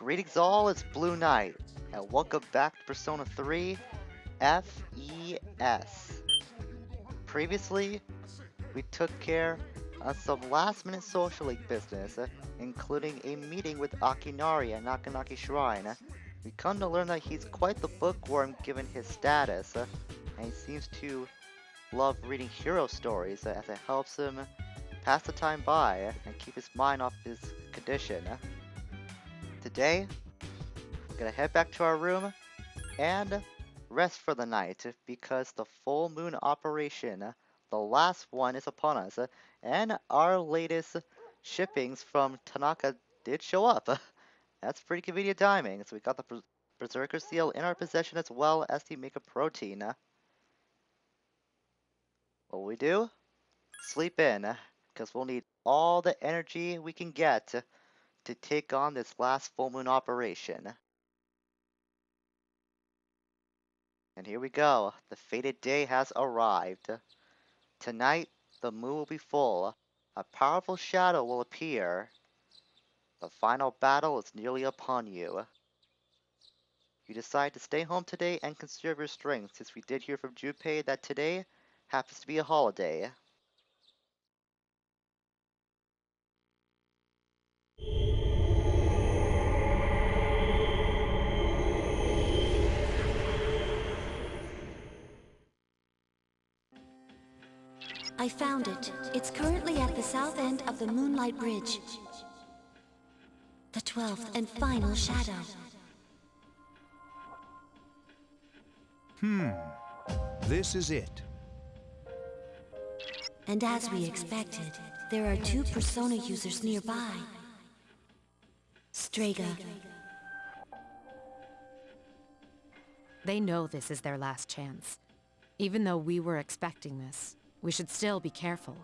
Greetings all, it's Blue Knight, and welcome back to Persona 3 FES. Previously, we took care of some last-minute social league business, including a meeting with Akinari at Nakanaki Shrine. We come to learn that he's quite the bookworm given his status, and he seems to love reading hero stories as it helps him pass the time by and keep his mind off his condition. Today, we're gonna head back to our room and rest for the night because the full moon operation, the last one, is upon us, and our latest shippings from Tanaka did show up. That's pretty convenient timing. So we got the Berserker Seal in our possession as well as the Mega Protein. What will we do? Sleep in, because we'll need all the energy we can get to take on this last full moon operation. And here we go. The fated day has arrived. Tonight, the moon will be full. A powerful shadow will appear. The final battle is nearly upon you. You decide to stay home today and conserve your strength, since we did hear from Junpei that today happens to be a holiday. I found it. It's currently at the south end of the Moonlight Bridge. The 12th and final shadow. This is it. And as we expected, there are two Persona users nearby. Strega. They know this is their last chance. Even though we were expecting this, we should still be careful.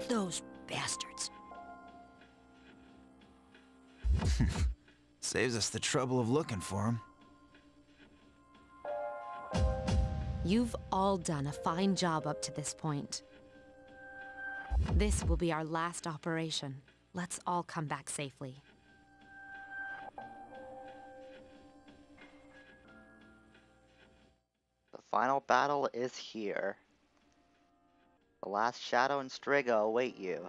Those bastards. Saves us the trouble of looking for him. You've all done a fine job up to this point. This will be our last operation. Let's all come back safely. The final battle is here. The last shadow and Strega await you.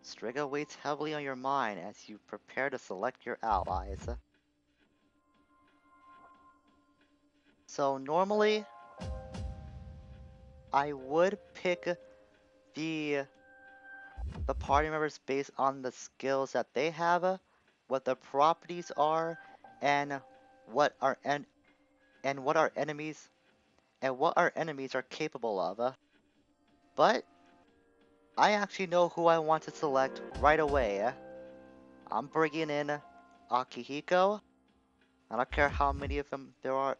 Strega weighs heavily on your mind as you prepare to select your allies. So normally, I would pick the party members based on the skills that they have, what their properties are, and what our enemies are capable of. But I actually know who I want to select right away. I'm bringing in Akihiko. I don't care how many of them there are.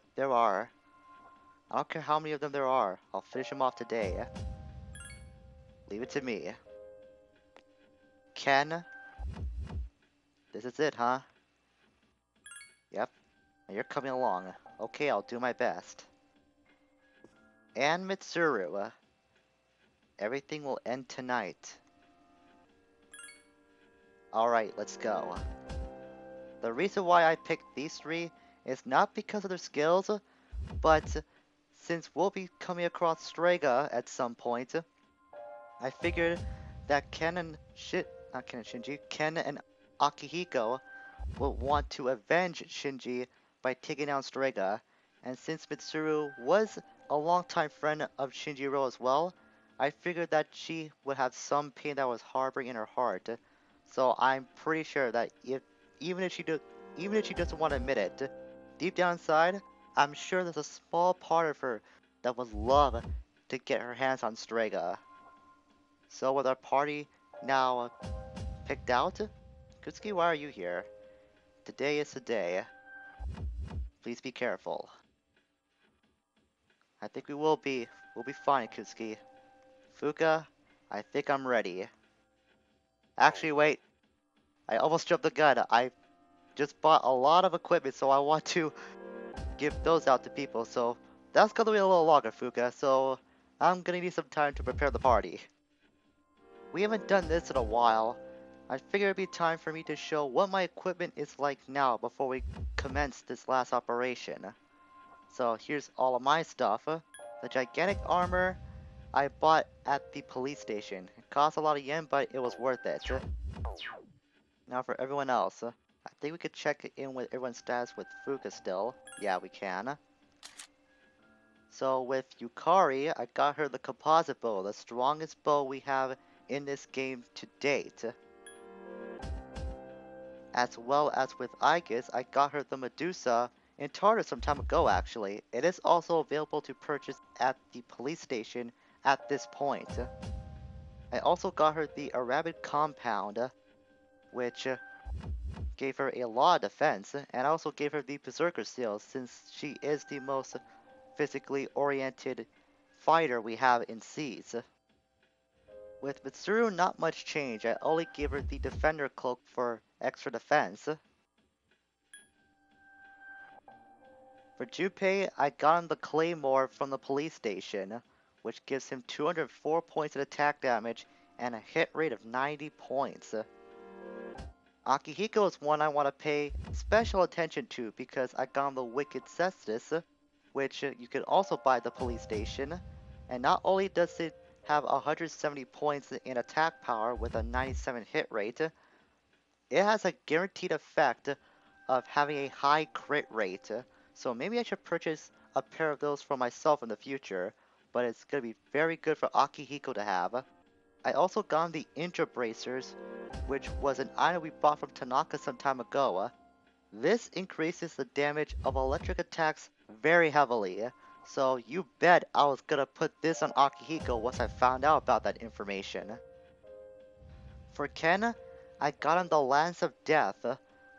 I don't care how many of them there are. I'll finish them off today. Leave it to me. Ken. This is it, huh? Yep. You're coming along. Okay, I'll do my best. And Mitsuru. Everything will end tonight. Alright, let's go. The reason why I picked these three is not because of their skills, but since we'll be coming across Strega at some point, I figured that Ken and Akihiko will want to avenge Shinji by taking down Strega, and since Mitsuru was a longtime friend of Shinjiro as well, I figured that she would have some pain that was harboring in her heart. So I'm pretty sure that even if she doesn't want to admit it, deep down inside, I'm sure there's a small part of her that would love to get her hands on Strega. So with our party now picked out, Kutsuki, why are you here? Today is the day. Please be careful. I think we'll be fine, Kutsuki. Fuka, I think I'm ready. Actually, wait. I almost jumped the gun. I just bought a lot of equipment, so I want to give those out to people. So that's gonna be a little longer, Fuka. So I'm gonna need some time to prepare the party. we haven't done this in a while. I figured it'd be time for me to show what my equipment is like now before we commence this last operation. So here's all of my stuff. The gigantic armor I bought at the police station. It cost a lot of yen, but it was worth it. Now for everyone else. I think we could check in with everyone's status with Fuka still. Yeah, we can. So with Yukari, I got her the composite bow, the strongest bow we have in this game to date. As well as with Aegis, I got her the Medusa in Tartar some time ago actually. It is also available to purchase at the police station at this point. I also got her the Arabic Compound, which gave her a lot of defense, and I also gave her the Berserker Seal since she is the most physically oriented fighter we have in Seas. With Mitsuru, not much change. I only gave her the Defender Cloak for extra defense. For Junpei, I got him the Claymore from the police station, which gives him 204 points of attack damage and a hit rate of 90 points. Akihiko is one I want to pay special attention to because I got him the Wicked Cestus, which you can also buy at the police station. And not only does it have 170 points in attack power with a 97 hit rate, it has a guaranteed effect of having a high crit rate. So maybe I should purchase a pair of those for myself in the future, but it's going to be very good for Akihiko to have. I also got him the Intra Bracers, which was an item we bought from Tanaka some time ago. This increases the damage of electric attacks very heavily, so you bet I was gonna put this on Akihiko once I found out about that information. For Ken, I got him the Lance of Death,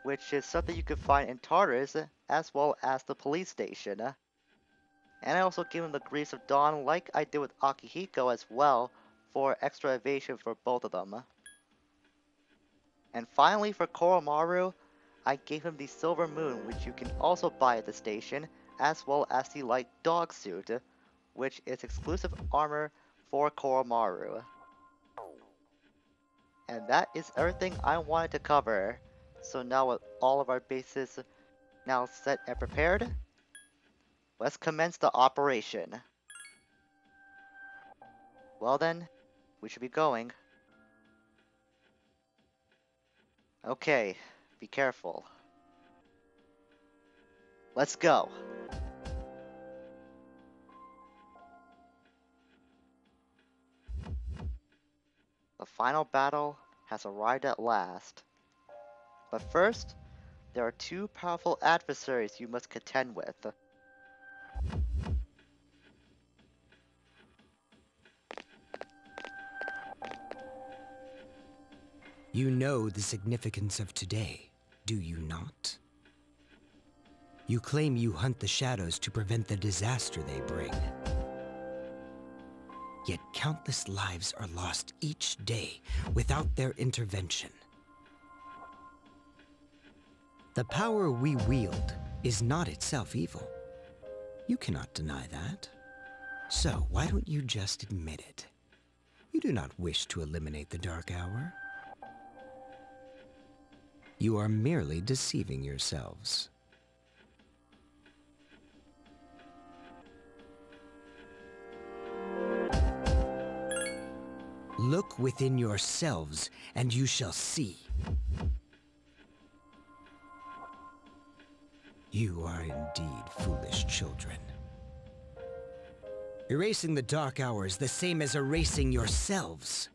which is something you can find in Tartarus as well as the police station. And I also gave him the Greaves of Dawn like I did with Akihiko as well for extra evasion for both of them. And finally for Koromaru, I gave him the Silver Moon, which you can also buy at the station, as well as the Light Dog Suit, which is exclusive armor for Koromaru. And that is everything I wanted to cover. So now with all of our bases now set and prepared, let's commence the operation. Well then, we should be going. Okay, be careful. Let's go. The final battle has arrived at last. But first, there are two powerful adversaries you must contend with. You know the significance of today, do you not? You claim you hunt the shadows to prevent the disaster they bring. Yet countless lives are lost each day without their intervention. The power we wield is not itself evil. You cannot deny that. So why don't you just admit it? You do not wish to eliminate the Dark Hour. You are merely deceiving yourselves. Look within yourselves, and you shall see. You are indeed foolish children. Erasing the Dark Hour is the same as erasing yourselves.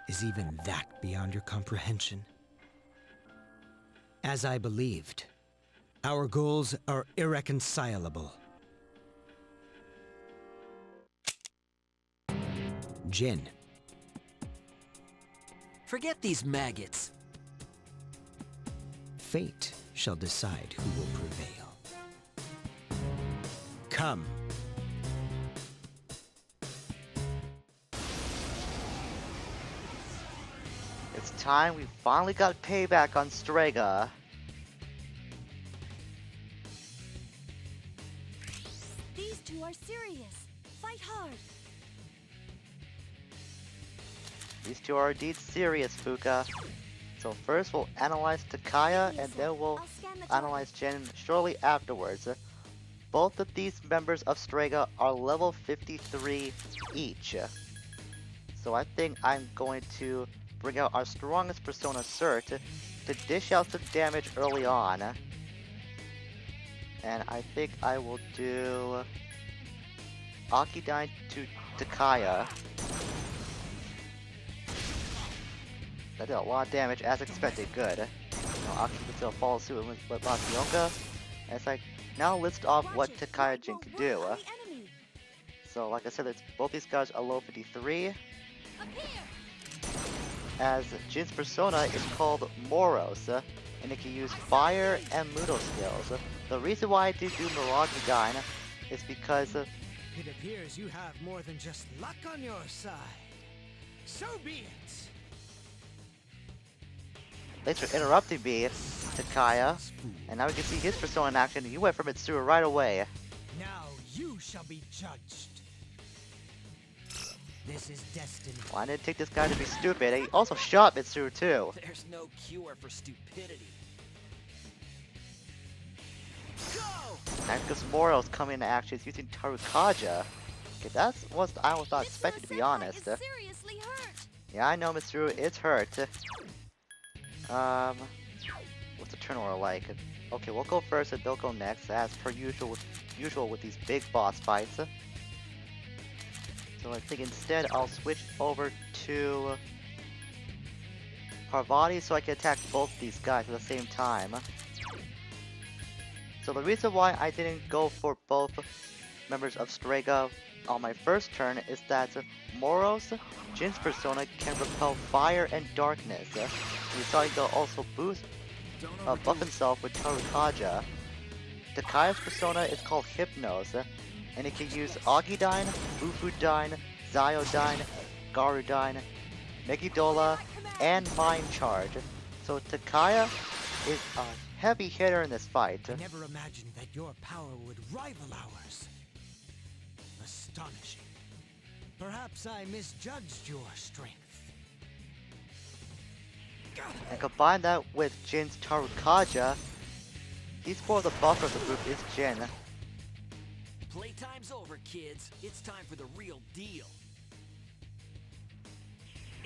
Is even that beyond your comprehension? As I believed, our goals are irreconcilable. Jin. Forget these maggots. Fate shall decide who will prevail. Come. It's time we finally got payback on Strega. These two are serious. Fight hard. These two are indeed serious, Fuka. So first we'll analyze Takaya, and then we'll analyze Jin shortly afterwards. Both of these members of Strega are level 53 each. So I think I'm going to bring out our strongest Persona Cert to dish out some damage early on. And I think I will do Akidyne to Takaya. That did a lot of damage as expected, good. Now Aki can follow suit with Masionka. As I now list off what Takaya Jin can do. So like I said, both these guys are level 53. As Jin's persona is called Moros, and it can use fire and Mudo skills. The reason why I did do Miragidyne is because It appears you have more than just luck on your side. So be it. thanks for interrupting me, Takaya. And now we can see his persona in action, and you went for Mitsuru right away. Now you shall be judged. This is destiny. Well, I didn't take this guy to be stupid. He also shot Mitsuru too. There's no cure for stupidity. Go! And because Moro's coming into action, he's using Tarukaja. Okay, that's what I was not expecting, to be honest. Seriously hurt. Yeah, I know Mitsuru is hurt. What's the turn order like? Okay, we'll go first and they'll go next, as per usual with these big boss fights. So I think instead I'll switch over to Parvati so I can attack both these guys at the same time. So the reason why I didn't go for both members of Strega on my first turn is that Moros, Jin's persona, can repel fire and darkness. We saw he can also buff himself with Tarukaja. Takaya's persona is called Hypnos, and it can use Agidyne, Bufudyne, Zyodyne, Garudyne, Megidola, and Mind Charge. So Takaya is a heavy hitter in this fight. I never imagined that your power would rival ours. Astonishing. Perhaps I misjudged your strength. And combine that with Jin's Tarukaja, he's for the buffer of the group is Jin. Playtime's over, kids. It's time for the real deal.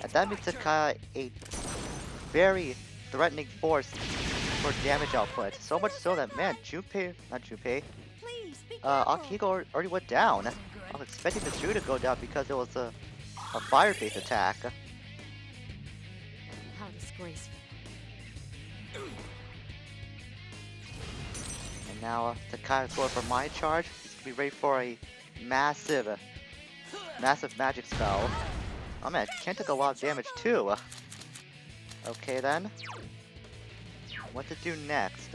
And that makes Takaya a very threatening force for damage output. So much so that, man, Akihiko already went down. I was expecting Mitsuru to go down because it was a fire-based attack. How disgraceful. And now Takaya's going for Mind Charge. He's gonna be ready for a massive magic spell. Oh man, Ken took a lot of damage too. Okay then. What to do next?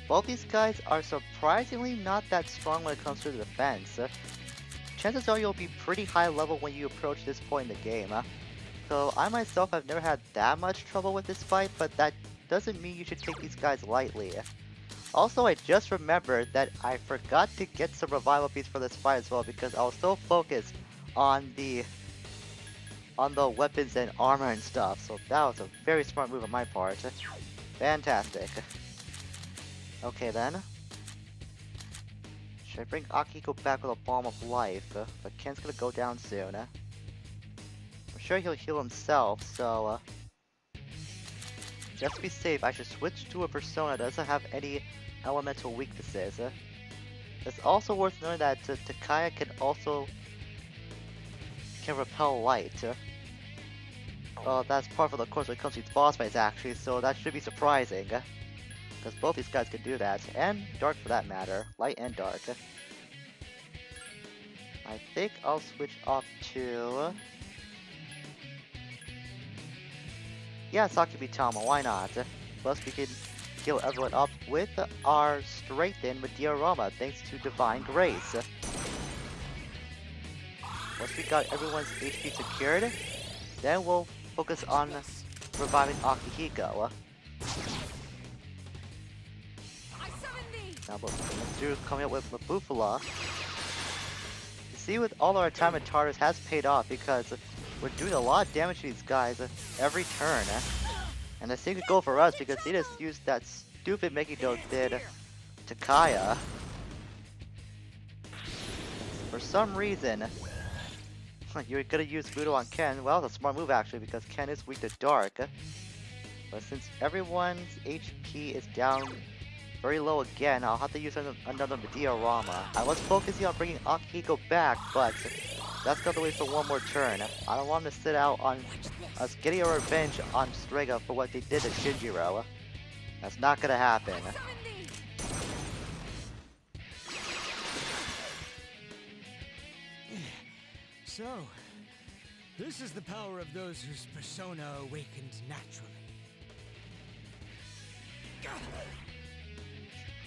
Both these guys are surprisingly not that strong when it comes to the defense. Chances are you'll be pretty high level when you approach this point in the game. So I myself have never had that much trouble with this fight, but that doesn't mean you should take these guys lightly. Also, I just remembered that I forgot to get some revival beads for this fight as well because I was so focused on the weapons and armor and stuff. So that was a very smart move on my part. Fantastic. Okay then. Should I bring Akihiko back with a Balm of Life? But Ken's gonna go down soon. I'm sure he'll heal himself, so just to be safe, I should switch to a persona that doesn't have any elemental weaknesses. It's also worth knowing that Takaya can repel light. Well, that's part of the course when it comes to these boss fights actually, so that should be surprising. Because both these guys can do that, and dark for that matter, light and dark. I think I'll switch off to... yeah, Sakibitama, why not? Plus we can heal everyone up with our Strengthen with Diorama, thanks to Divine Grace. Once we got everyone's HP secured, then we'll focus on reviving Akihiko. Now Mitsuru coming up with Mabufula. You see, with all our time in Tartarus has paid off because we're doing a lot of damage to these guys every turn. And the same could go for us because he just used that stupid Megiddo did to Kaya. For some reason, you're gonna use Voodoo on Ken. Well, it's a smart move actually because Ken is weak to Dark. But since everyone's HP is down very low again, I'll have to use another Diorama. I was focusing on bringing Akihiko back, but that's gonna wait for one more turn. I don't want him to sit out on us getting a revenge on Strega for what they did to Shinjiro. That's not gonna happen. So, this is the power of those whose persona awakened naturally.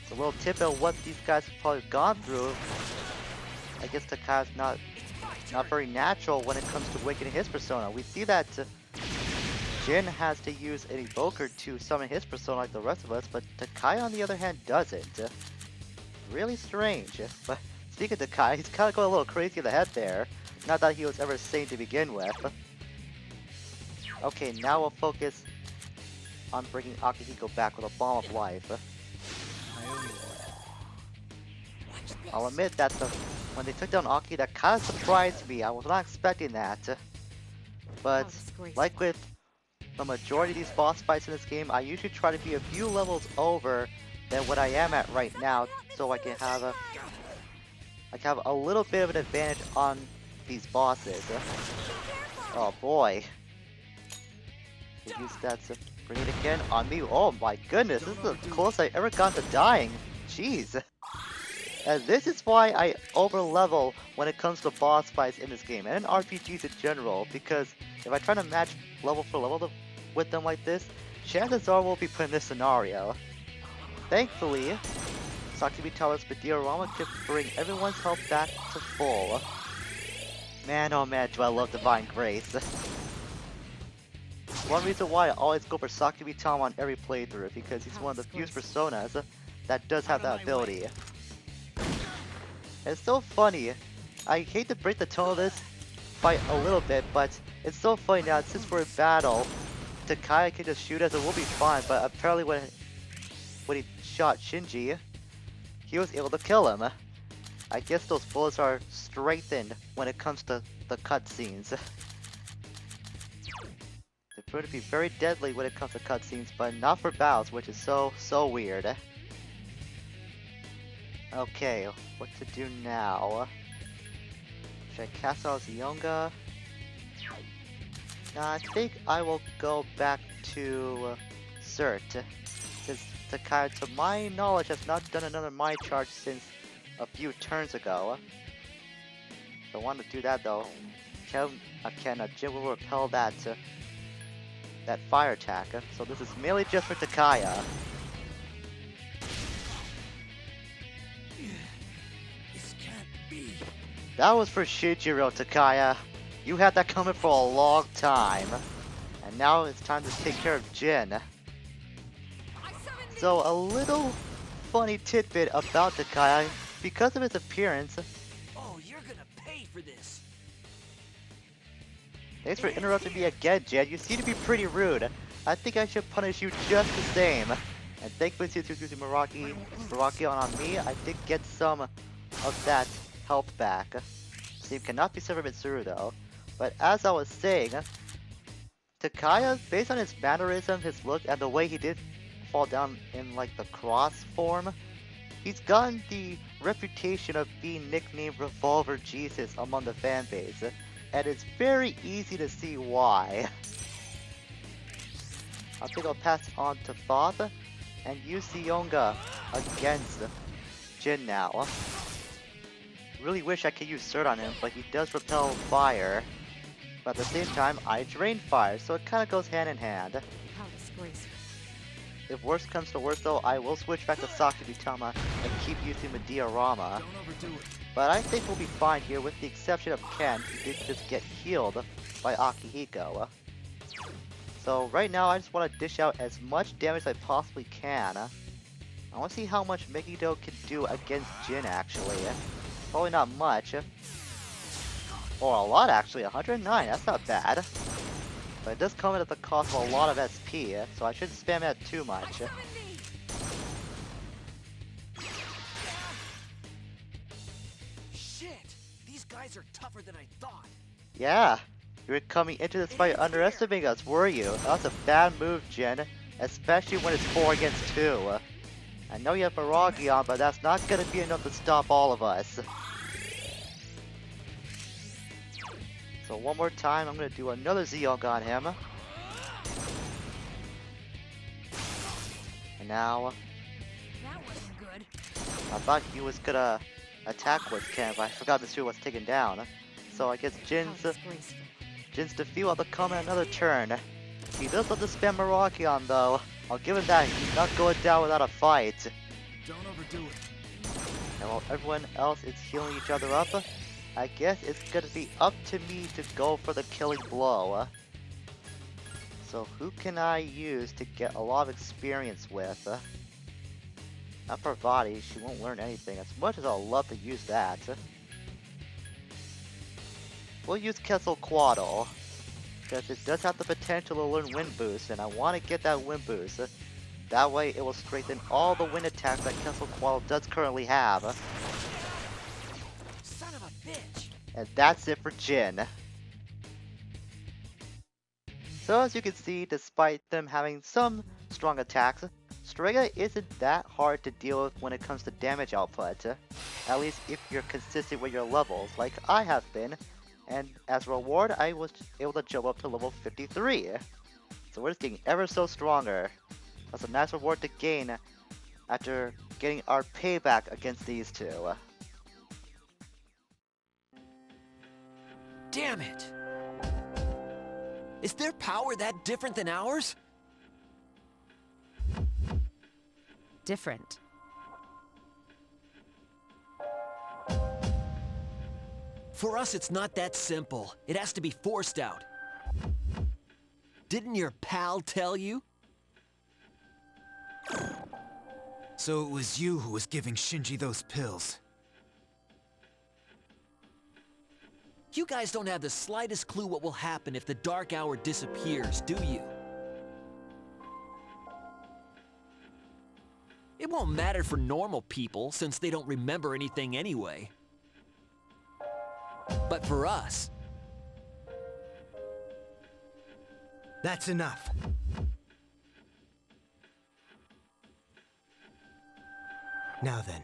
It's a little tip of what these guys have probably gone through. I guess Takai's not very natural when it comes to awakening his persona. We see that Jin has to use an evoker to summon his persona like the rest of us, but Takai on the other hand doesn't. Really strange. But speaking of Takai, he's kind of going a little crazy in the head there. Not that he was ever sane to begin with. Okay, now we'll focus on bringing Akihiko back with a Bomb of Life. I'll admit that when they took down Aki, that kind of surprised me. I was not expecting that. But like with the majority of these boss fights in this game, I usually try to be a few levels over than what I am at right now, so I can have a little bit of an advantage on these bosses. Oh boy. Use that grenade again on me. Oh my goodness, this is the closest I ever got to dying. Jeez. And this is why I over level when it comes to boss fights in this game and in RPGs in general, because if I try to match level for level with them like this, chances are we'll be put in this scenario. Thankfully, Sakibitawa's Diorama can bring everyone's health back to full. Man, oh man, do I love Divine Grace. One reason why I always go for Sakibitama on every playthrough, because he's one of the few personas that does have that ability. It's so funny. I hate to break the tone of this fight a little bit, but it's so funny now since we're in battle. Takai can just shoot us and we'll be fine, but apparently when he shot Shinji, he was able to kill him. I guess those bullets are strengthened when it comes to the cutscenes. They're going to be very deadly when it comes to cutscenes, but not for battles, which is so weird. Okay, what to do now? Should I cast out Zionga? Nah, I think I will go back to Cert, since Takai, to my knowledge, has not done another Mind Charge since a few turns ago. If I want to do that though, Jin will repel that fire attack. So this is mainly just for Takaya. This can't be. That was for Shinjiro, Takaya. You had that coming for a long time. And now it's time to take care of Jin. So a little funny tidbit about Takaya, because of his appearance. Oh, you're gonna pay for this. Thanks for interrupting me again, Jin. You seem to be pretty rude. I think I should punish you just the same. And thankfully, since you're using Meraki on me, I did get some of that health back. Steam cannot be said for Mitsuru though. But as I was saying, Takaya, based on his mannerism, his look, and the way he did fall down in like the cross form, he's gotten the reputation of being nicknamed Revolver Jesus among the fan base, and it's very easy to see why. I think I'll pass on to Thoth and use Zionga against Jin now. Really wish I could use Cert on him, but he does repel fire. But at the same time, I drain fire, so it kind of goes hand in hand. How disgraceful. If worst comes to worst though, I will switch back to Sakibitama and keep using the Diorama. Don't overdo it. But I think we'll be fine here with the exception of Ken, who did just get healed by Akihiko. So right now I just want to dish out as much damage as I possibly can. I want to see how much Megiddo can do against Jin actually. Probably not much. Or a lot actually, 109, that's not bad. But it does come at the cost of a lot of SP, so I shouldn't spam it too much. Shit! These guys are tougher than I thought. Yeah, you were coming into this fight underestimating us, were you? That's a bad move, Jin. Especially when it's 4 against 2. I know you have Baragion, but that's not gonna be enough to stop all of us. So one more time, I'm gonna do another Zeong on him. And now, That wasn't good. I thought he was gonna attack with Ken, but I forgot Mr. was taken down. So I guess How Jin's disgraceful. defeat will come in another turn. He does love to spam Mirakion though. I'll give him that, he's not going down without a fight. Don't overdo it. And while everyone else is healing each other up, I guess it's gonna be up to me to go for the killing blow. So who can I use to get a lot of experience with? Not Parvati, she won't learn anything, as much as I'd love to use that. We'll use Quetzalcoatl, because it does have the potential to learn Wind Boost, and I want to get that Wind Boost. That way it will strengthen all the wind attacks that Quetzalcoatl does currently have. Son of a bitch! And that's it for Jin. So as you can see, despite them having some strong attacks, Strega isn't that hard to deal with when it comes to damage output. At least if you're consistent with your levels, like I have been. And as a reward, I was able to jump up to level 53. So we're just getting ever so stronger. That's a nice reward to gain after getting our payback against these two. Damn it! Is their power that different than ours? Different. For us, it's not that simple. It has to be forced out. Didn't your pal tell you? So it was you who was giving Shinji those pills. You guys don't have the slightest clue what will happen if the Dark Hour disappears, do you? It won't matter for normal people, since they don't remember anything anyway. But for us... That's enough. Now then,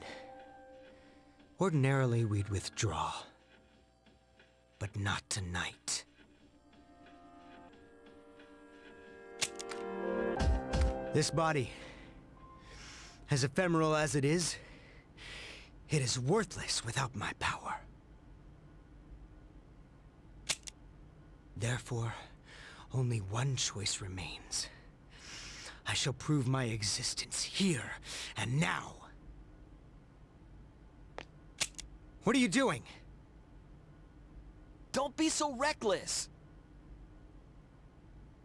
ordinarily we'd withdraw. But not tonight. This body, as ephemeral as it is worthless without my power. Therefore, only one choice remains. I shall prove my existence here and now. What are you doing? Don't be so reckless!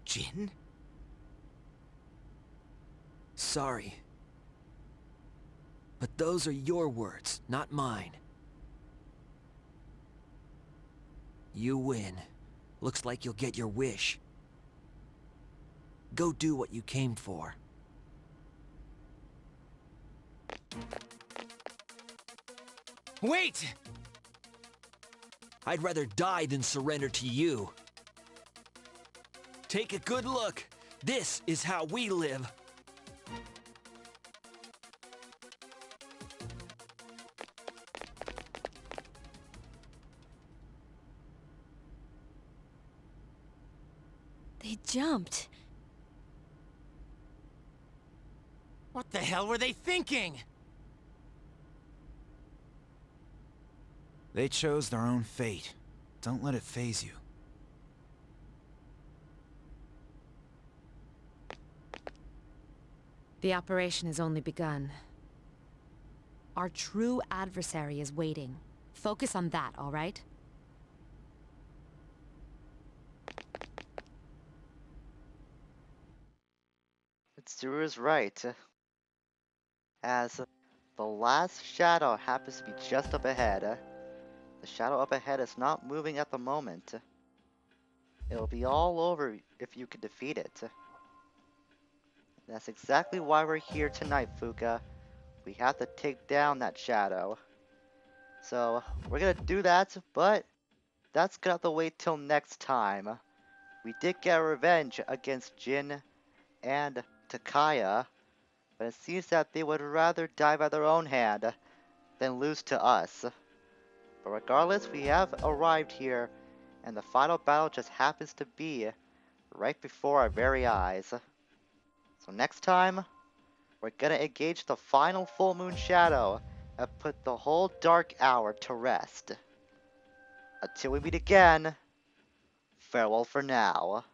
Jin? Sorry. But those are your words, not mine. You win. Looks like you'll get your wish. Go do what you came for. Wait! I'd rather die than surrender to you. Take a good look. This is how we live. They jumped. What the hell were they thinking? They chose their own fate. Don't let it faze you. The operation has only begun. Our true adversary is waiting. Focus on that, all right? Tsuru is right. As the last shadow happens to be just up ahead. The shadow up ahead is not moving at the moment. It'll be all over if you can defeat it. That's exactly why we're here tonight, Fuka. We have to take down that shadow. So, we're gonna do that, but that's gonna have to wait till next time. We did get revenge against Jin and Takaya, but it seems that they would rather die by their own hand than lose to us. But regardless, we have arrived here, and the final battle just happens to be right before our very eyes. So next time, we're gonna engage the final full moon shadow and put the whole dark hour to rest. Until we meet again, farewell for now.